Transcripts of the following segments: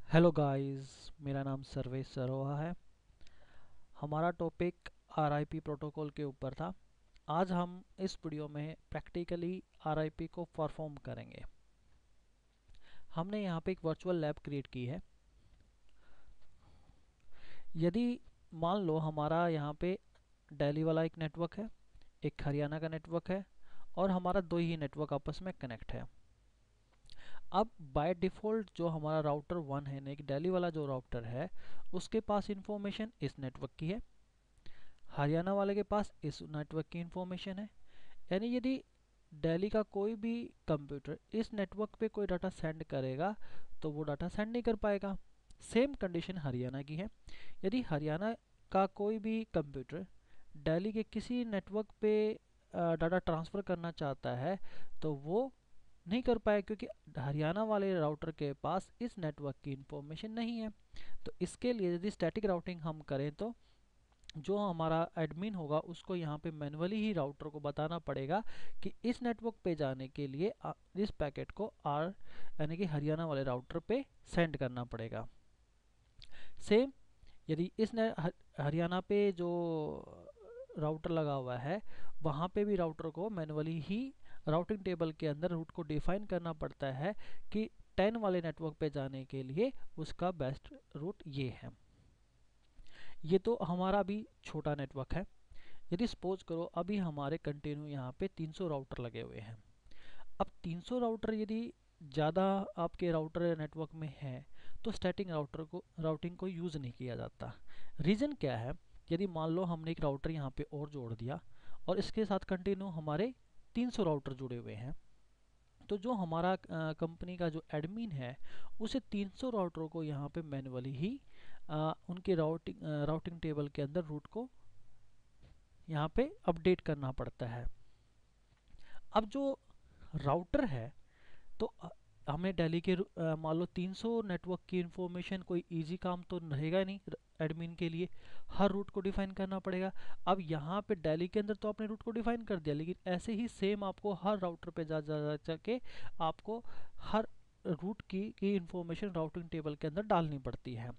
Hello guys, मेरा नाम सर्वेश सरोहा है। हमारा टॉपिक आरआईपी प्रोटोकॉल के ऊपर था। आज हम इस वीडियो में प्रैक्टिकली आरआईपी को परफॉर्म करेंगे। हमने यहाँ पे एक वर्चुअल लैब क्रिएट की है। यदि मान लो हमारा यहाँ पे दिल्ली वाला एक नेटवर्क है, एक हरियाणा का नेटवर्क है और हमारा दो ही नेटवर्क आपस में कनेक्ट है। अब बाय डिफ़ॉल्ट जो हमारा राउटर वन है ना, एक दिल्ली वाला जो राउटर है, उसके पास इंफॉर्मेशन इस नेटवर्क की है, हरियाणा वाले के पास इस नेटवर्क की इंफॉर्मेशन है। यानी यदि दिल्ली का कोई भी कंप्यूटर इस नेटवर्क पे कोई डाटा सेंड करेगा तो वो डाटा सेंड नहीं कर पाएगा। सेम कंडीशन हरियाणा की है। यदि हरियाणा का कोई भी कंप्यूटर दिल्ली के किसी नेटवर्क पे डाटा ट्रांसफ़र करना चाहता है तो वो नहीं कर पाए, क्योंकि हरियाणा वाले राउटर के पास इस नेटवर्क की इंफॉर्मेशन नहीं है। तो इसके लिए यदि स्टैटिक राउटिंग हम करें तो जो हमारा एडमिन होगा उसको यहाँ पे मैन्युअली ही राउटर को बताना पड़ेगा कि इस नेटवर्क पे जाने के लिए इस पैकेट को आर यानी कि हरियाणा वाले राउटर पे सेंड करना पड़ेगा। सेम यदि हरियाणा पे जो राउटर लगा हुआ है वहाँ पे भी राउटर को मैन्युअली ही राउटिंग टेबल के अंदर रूट को डिफाइन करना पड़ता है कि 10 वाले नेटवर्क पे जाने के लिए उसका बेस्ट रूट ये है। ये तो हमारा भी छोटा नेटवर्क है। यदि सपोज करो अभी हमारे कंटिन्यू यहाँ पे 300 राउटर लगे हुए हैं। अब 300 राउटर यदि ज़्यादा आपके राउटर नेटवर्क में है तो स्टैटिक राउटिंग को यूज़ नहीं किया जाता। रीज़न क्या है? यदि मान लो हमने एक राउटर यहाँ पे और जोड़ दिया और इसके साथ कंटिन्यू हमारे 300 राउटर जुड़े हुए हैं, तो जो हमारा कंपनी का जो एडमिन है उसे 300 राउटरों को यहाँ पे मैन्युअली ही उनके राउटिंग टेबल के अंदर रूट को यहाँ पे अपडेट करना पड़ता है। अब जो राउटर है तो हमें दिल्ली के मान लो 300 नेटवर्क की इंफॉर्मेशन कोई इजी काम तो रहेगा नहीं एडमिन के लिए। हर रूट को डिफाइन करना पड़ेगा। अब यहाँ पे दिल्ली के अंदर तो आपने रूट को डिफाइन कर दिया, लेकिन ऐसे ही सेम आपको हर राउटर पे जा के आपको हर रूट की इंफॉर्मेशन राउटिंग टेबल के अंदर डालनी पड़ती है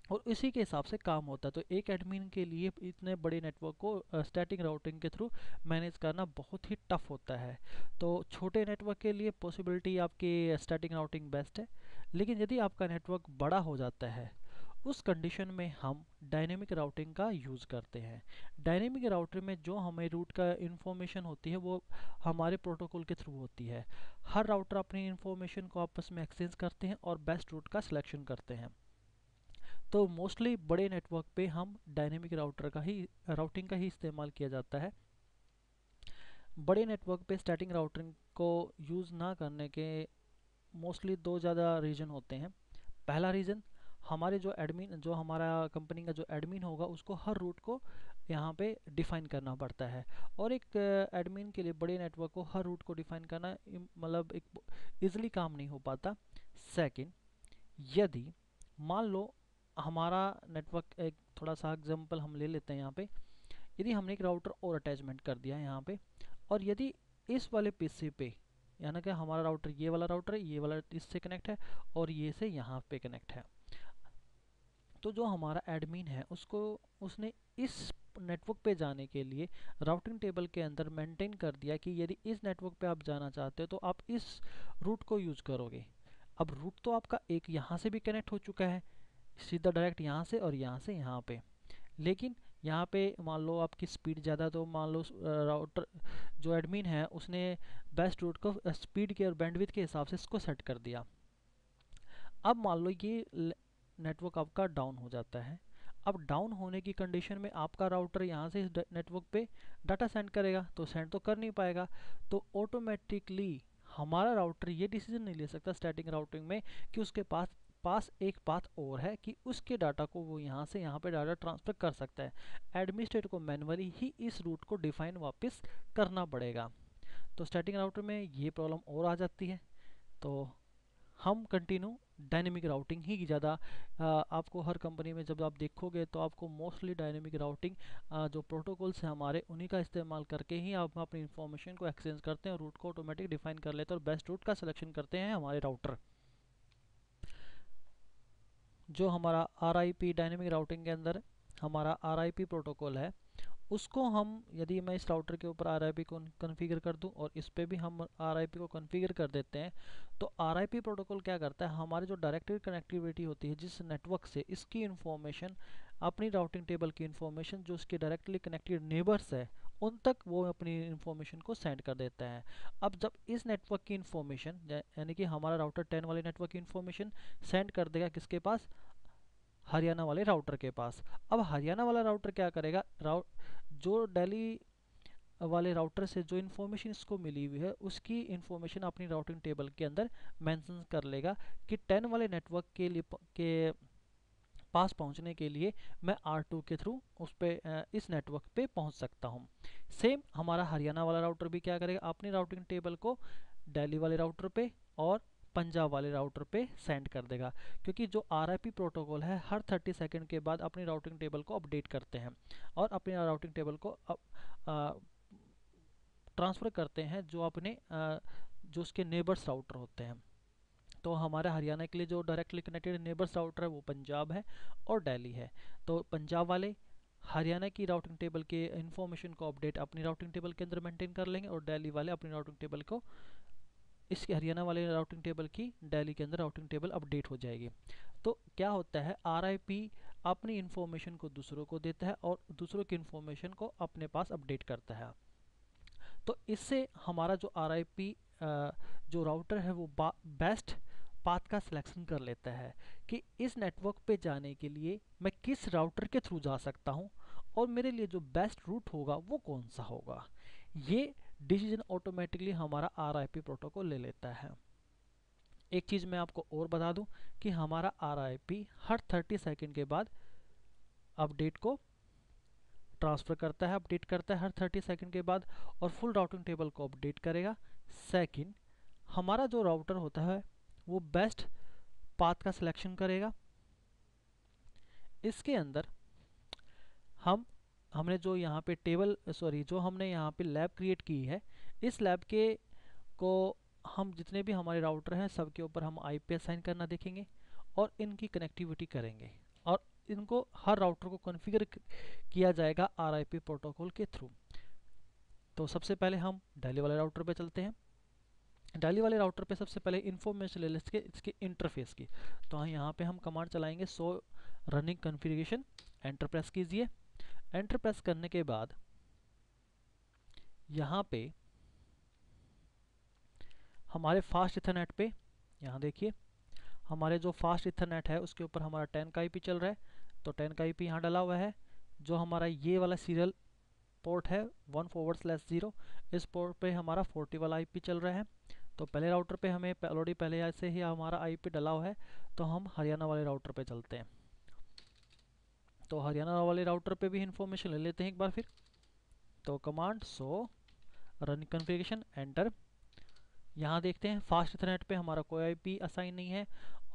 और इसी के हिसाब से काम होता है। तो एक एडमिन के लिए इतने बड़े नेटवर्क को स्टैटिक राउटिंग के थ्रू मैनेज करना बहुत ही टफ होता है। तो छोटे नेटवर्क के लिए पॉसिबिलिटी आपकी स्टैटिक राउटिंग बेस्ट है। लेकिन यदि आपका नेटवर्क बड़ा हो जाता है उस कंडीशन में हम डायनेमिक राउटिंग का यूज़ करते हैं। डायनेमिक राउटर में जो हमें रूट का इंफॉर्मेशन होती है वो हमारे प्रोटोकॉल के थ्रू होती है। हर राउटर अपनी इंफॉर्मेशन को आपस में एक्सचेंज करते हैं और बेस्ट रूट का सिलेक्शन करते हैं। तो मोस्टली बड़े नेटवर्क पे हम डायनेमिक राउटिंग का ही इस्तेमाल किया जाता है। बड़े नेटवर्क पे स्टैटिक राउटिंग को यूज़ ना करने के मोस्टली दो ज़्यादा रीज़न होते हैं। पहला रीज़न, हमारे जो हमारा कंपनी का जो एडमिन होगा उसको हर रूट को यहाँ पे डिफाइन करना पड़ता है और एक एडमिन के लिए बड़े नेटवर्क को हर रूट को डिफाइन करना मतलब एक इजीली काम नहीं हो पाता। सेकंड, यदि मान लो हमारा नेटवर्क, एक थोड़ा सा एग्जांपल हम ले लेते हैं यहाँ पे। यदि हमने एक राउटर और अटैचमेंट कर दिया है यहाँ पे और यदि इस वाले पीसी पे, यानी कि हमारा राउटर ये वाला राउटर है, ये वाला इससे कनेक्ट है और ये से यहाँ पे कनेक्ट है, तो जो हमारा एडमिन है उसने इस नेटवर्क पे जाने के लिए राउटिंग टेबल के अंदर मेंटेन कर दिया कि यदि इस नेटवर्क पे आप जाना चाहते हो तो आप इस रूट को यूज़ करोगे। अब रूट तो आपका एक यहाँ से भी कनेक्ट हो चुका है, सीधा डायरेक्ट यहाँ से और यहाँ से यहाँ पे, लेकिन यहाँ पे मान लो आपकी स्पीड ज़्यादा, तो मान लो राउटर जो एडमिन है उसने बेस्ट रूट को स्पीड के और बैंडविड्थ के हिसाब से इसको सेट कर दिया। अब मान लो ये नेटवर्क आपका डाउन हो जाता है। अब डाउन होने की कंडीशन में आपका राउटर यहाँ से इस नेटवर्क पे डाटा सेंड करेगा तो सेंड तो कर नहीं पाएगा। तो ऑटोमेटिकली हमारा राउटर ये डिसीजन नहीं ले सकता स्टैटिक राउटिंग में कि उसके पास एक पाथ और है कि उसके डाटा को वो यहाँ से यहाँ पे डाटा ट्रांसफ़र कर सकता है। एडमिनिस्ट्रेटर को मैन्युअली ही इस रूट को डिफाइन वापस करना पड़ेगा। तो स्टैटिक राउटर में ये प्रॉब्लम और आ जाती है। तो हम कंटिन्यू डायनेमिक राउटिंग ही ज़्यादा आपको हर कंपनी में जब आप देखोगे तो आपको मोस्टली डायनेमिक राउटिंग जो प्रोटोकॉल्स हैं हमारे उन्हीं का इस्तेमाल करके ही आप अपनी इंफॉर्मेशन को एक्सचेंज करते हैं और रूट को ऑटोमेटिक डिफाइन कर लेते हैं और बेस्ट रूट का सिलेक्शन करते हैं हमारे राउटर। जो हमारा RIP डायनेमिक राउटिंग के अंदर हमारा RIP प्रोटोकॉल है, उसको हम, यदि मैं इस राउटर के ऊपर RIP को कॉन्फ़िगर कर दूं और इस पे भी हम RIP को कॉन्फ़िगर कर देते हैं, तो RIP प्रोटोकॉल क्या करता है, हमारी जो डायरेक्टली कनेक्टिविटी होती है जिस नेटवर्क से, इसकी इंफॉर्मेशन, अपनी राउटिंग टेबल की इंफॉर्मेशन जो उसके डायरेक्टली कनेक्टेड नेबर्स है उन तक वो अपनी इंफॉर्मेशन को सेंड कर देता है। अब जब इस नेटवर्क की इंफॉर्मेशन, यानी कि हमारा राउटर 10 वाले नेटवर्क की इंफॉर्मेशन सेंड कर देगा किसके पास, हरियाणा वाले राउटर के पास। अब हरियाणा वाला राउटर क्या करेगा, जो दिल्ली वाले राउटर से जो इन्फॉर्मेशन इसको मिली हुई है उसकी इन्फॉर्मेशन अपनी राउटिंग टेबल के अंदर मेंशन कर लेगा कि 10 वाले नेटवर्क के लिए के पास पहुंचने के लिए मैं R2 के थ्रू उस पे इस नेटवर्क पे पहुंच सकता हूं। सेम हमारा हरियाणा वाला राउटर भी क्या करेगा, अपनी राउटिंग टेबल को दिल्ली वाले राउटर पे और पंजाब वाले राउटर पे सेंड कर देगा, क्योंकि जो RIP प्रोटोकॉल है हर 30 सेकंड के बाद अपनी राउटिंग टेबल को अपडेट करते हैं और अपनी राउटिंग टेबल को ट्रांसफ़र करते हैं जो अपने जो उसके नेबर्स राउटर होते हैं। तो हमारे हरियाणा के लिए जो डायरेक्टली कनेक्टेड नेबर्स राउटर है वो पंजाब है और दिल्ली है। तो पंजाब वाले हरियाणा की राउटिंग टेबल के इंफॉर्मेशन को अपडेट अपनी राउटिंग टेबल के अंदर मेंटेन कर लेंगे और दिल्ली वाले अपनी राउटिंग टेबल को, इसके हरियाणा वाले राउटिंग टेबल की दिल्ली के अंदर राउटिंग टेबल अपडेट हो जाएगी। तो क्या होता है, RIP अपनी इंफॉर्मेशन को दूसरों को देता है और दूसरों की इंफॉर्मेशन को अपने पास अपडेट करता है। तो इससे हमारा जो RIP जो राउटर है वो बेस्ट पाथ का सिलेक्शन कर लेता है कि इस नेटवर्क पे जाने के लिए मैं किस राउटर के थ्रू जा सकता हूँ और मेरे लिए जो बेस्ट रूट होगा वो कौन सा होगा। ये डिसीजन ऑटोमेटिकली हमारा RIP प्रोटोकॉल ले लेता है। एक चीज़ मैं आपको और बता दूं कि हमारा RIP हर 30 सेकंड के बाद अपडेट को ट्रांसफ़र करता है, अपडेट करता है हर 30 सेकंड के बाद और फुल राउटिंग टेबल को अपडेट करेगा। सेकंड, हमारा जो राउटर होता है वो बेस्ट पाथ का सिलेक्शन करेगा। इसके अंदर हमने जो यहाँ पे टेबल जो हमने यहाँ पे लैब क्रिएट की है, इस लैब के को हम जितने भी हमारे राउटर हैं सबके ऊपर हम IP असाइन करना देखेंगे और इनकी कनेक्टिविटी करेंगे और इनको हर राउटर को कॉन्फ़िगर किया जाएगा RIP प्रोटोकॉल के थ्रू। तो सबसे पहले हम दिल्ली वाले राउटर पे चलते हैं। दिल्ली वाले राउटर पे सबसे पहले इन्फॉर्मेशन ले लेते हैं इसके इंटरफेस की। तो यहाँ पे हम कमांड चलाएंगे सो रनिंग कॉन्फ़िगरेशन, एंटर प्रेस कीजिए। एंटर प्रेस करने के बाद यहाँ पे हमारे फास्ट इथरनेट पे, यहाँ देखिए हमारे जो फास्ट इथरनेट है उसके ऊपर हमारा 10 का IP चल रहा है, तो 10 का IP यहाँ डला हुआ है। जो हमारा ये वाला सीरियल पोर्ट है 1/0, इस पोर्ट पे हमारा 40 वाला IP चल रहा है। तो पहले राउटर पे हमें ऑलरेडी पहले से ही हमारा IP डला हुआ है, तो हम हरियाणा वाले राउटर पे चलते हैं। तो हरियाणा वाले राउटर पे भी इंफॉर्मेशन ले लेते हैं एक बार फिर। तो कमांड सो रन कॉन्फ़िगरेशन, एंटर। यहाँ देखते हैं फास्ट इथरनेट पे हमारा कोई IP असाइन नहीं है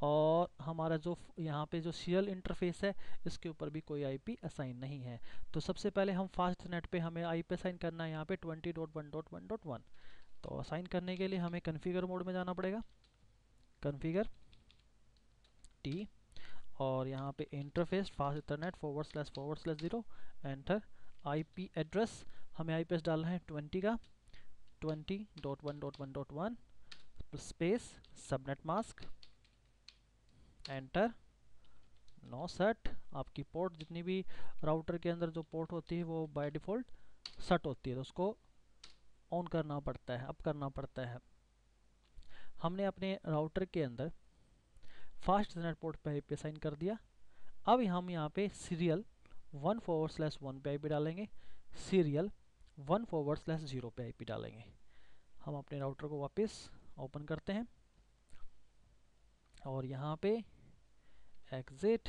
और हमारा जो यहाँ पे जो सीरियल इंटरफेस है इसके ऊपर भी कोई IP असाइन नहीं है। तो सबसे पहले हम फास्ट इथरनेट पे हमें IP असाइन करना है यहाँ पे 20.1.1.1। तो असाइन करने के लिए हमें कॉन्फ़िगर मोड में जाना पड़ेगा, कॉन्फ़िगर T, और यहाँ पे interface fast ethernet //0, enter. IP address हमें IP एड्रेस डालना है 20 का, 20.1.1.1 space subnet mask, enter. No set. आपकी पोर्ट जितनी भी राउटर के अंदर जो पोर्ट होती है वो बाय डिफ़ॉल्ट सेट होती है, तो उसको ऑन करना पड़ता है, अप करना पड़ता है। हमने अपने राउटर के अंदर फास्ट इथरनेट पोर्ट पे IP असाइन कर दिया। अब हम यहाँ पे सीरियल 1/1 पे IP डालेंगे, सीरियल 1/0 पे IP डालेंगे। हम अपने राउटर को वापस ओपन करते हैं और यहाँ पे एग्जिट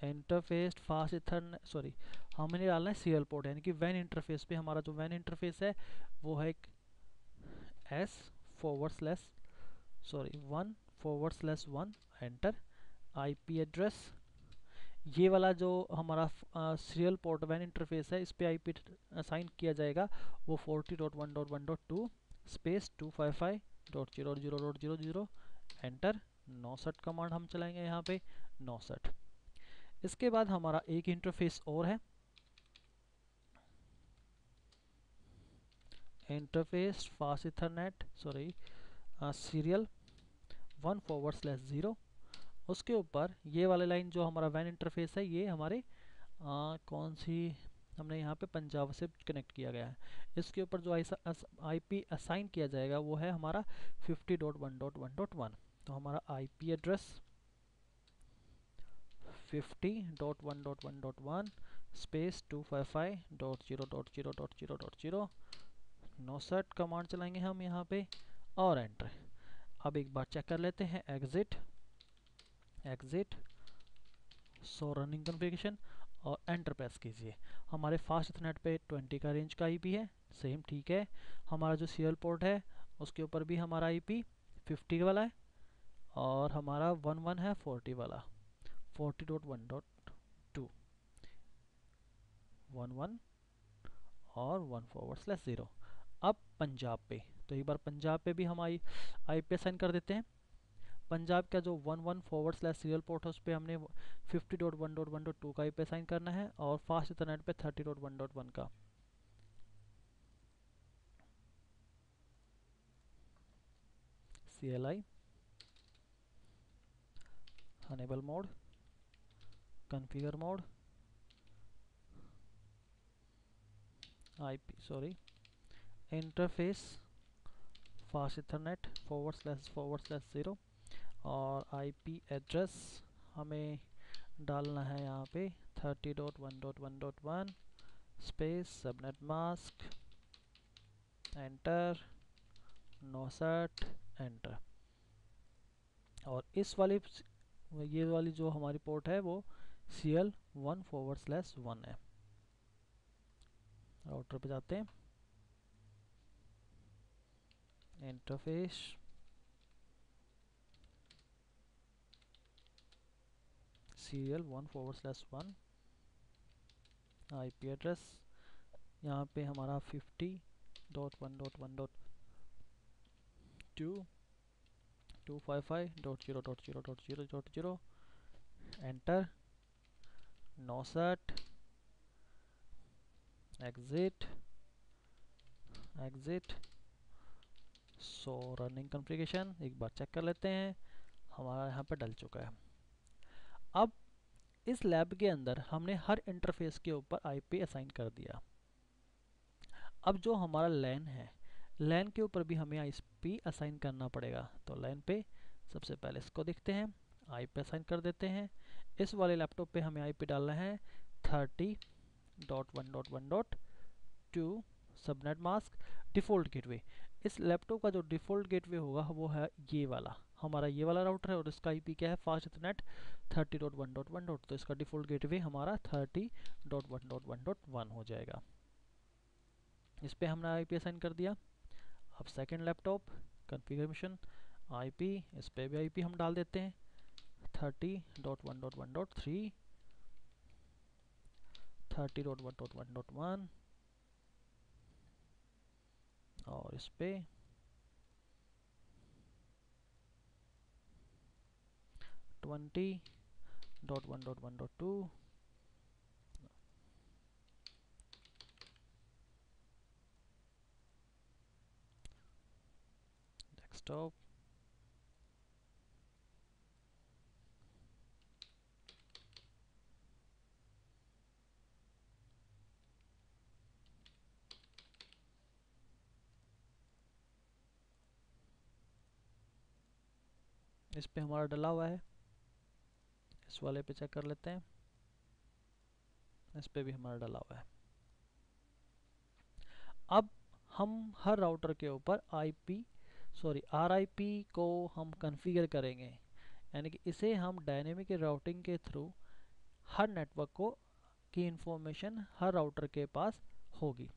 इंटरफेस फास्ट इथरनेट, हमने डालना है सीरियल पोर्ट, यानी कि वैन इंटरफेस पे हमारा जो वैन इंटरफेस है वो है S/1/1, एंटर। IP एड्रेस ये वाला जो हमारा सीरियल पोर्ट वैन इंटरफेस है इस पे IP असाइन किया जाएगा वो 40.1.1.2 स्पेस 255.0.0.0.0, एंटर। नॉसेट कमांड हम चलाएंगे यहाँ पे, नॉसेट। इसके बाद हमारा एक इंटरफेस और है, इंटरफेस फास्ट इथरनेट सीरियल 1/0। उसके ऊपर ये वाले लाइन जो हमारा वैन इंटरफेस है, ये हमारे कौन सी हमने यहाँ पे पंजाब से कनेक्ट किया गया है। इसके ऊपर जो आईपी असाइन किया जाएगा वो है हमारा 50.1.1.1। तो हमारा आईपी एड्रेस 50.1.1.1 स्पेस 255.0.0.0.0। नोसेट कमांड चलाएंगे हम यहाँ पे और एंटर। अब एक बार चेक कर लेते हैं, एग्जिट सो रनिंग कॉन्फ़िगरेशन और एंटर प्रेस कीजिए। हमारे फास्ट इथरनेट पे 20 का रेंज का आईपी है, सेम ठीक है। हमारा जो सीरियल पोर्ट है उसके ऊपर भी हमारा आईपी 50 वाला है और हमारा 11 है 40 वाला, 40.1.2 11 और 1/0। अब पंजाब पे, तो एक बार पंजाब पे भी हम आईपी असाइन कर देते हैं। पंजाब का जो 11 सीरियल पोर्ट है उस पर हमने 50.1.1.2 का आईपी असाइन करना है और फास्ट इथरनेट पे 30.1.1 का। CLI enable mode, configure mode, interface fast ethernet //0 और आईपी एड्रेस हमें डालना है यहाँ पे 30.1.1.1 space subnet mask, enter, no shut, enter. और ये वाली जो हमारी पोर्ट है वो CL 1/1 है। राउटर पे जाते हैं, इंटरफेस सीरियल 1/1, आईपी एड्रेस यहाँ पे हमारा 50.1.1.2 255.0.0.0.0, enter, no shut, exit show running configuration. एक बार चेक कर लेते हैं, हमारा यहाँ पे डल चुका है। अब इस लैब के अंदर हमने हर इंटरफेस के ऊपर आईपी असाइन कर दिया। अब जो हमारा लैन है, लैन के ऊपर भी हमें आईपी असाइन करना पड़ेगा। तो लैन पे सबसे पहले इसको देखते हैं, आईपी असाइन कर देते हैं। इस वाले लैपटॉप पे हमें आईपी डालना है 30.1.1.2 सबनेट मास्क डिफ़ॉल्ट गेटवे। इस लैपटॉप का जो डिफ़ॉल्ट गेटवे होगा वो है ये वाला, हमारा ये वाला राउटर है और इसका आईपी क्या है, फास्ट इथरनेट 30.1.1.1। तो इसका डिफ़ॉल्ट गेटवे हमारा 30.1.1.1 हो जाएगा। इस पे हमने आईपी असाइन कर दिया। अब सेकंड लैपटॉप कॉन्फ़िगरेशन आईपी, इस पे भी आईपी हम डाल देते हैं 30.1.1.3 30.1.1.1 और इस पे 20.1.1.2 डेस्कटॉप। इस पे हमारा डला हुआ है, इस वाले पे चेक कर लेते हैं, इस पे भी हमारा डला हुआ है। अब हम हर राउटर के ऊपर RIP को हम कॉन्फ़िगर करेंगे, यानी कि इसे हम डायनेमिक राउटिंग के थ्रू हर नेटवर्क को की इंफॉर्मेशन हर राउटर के पास होगी।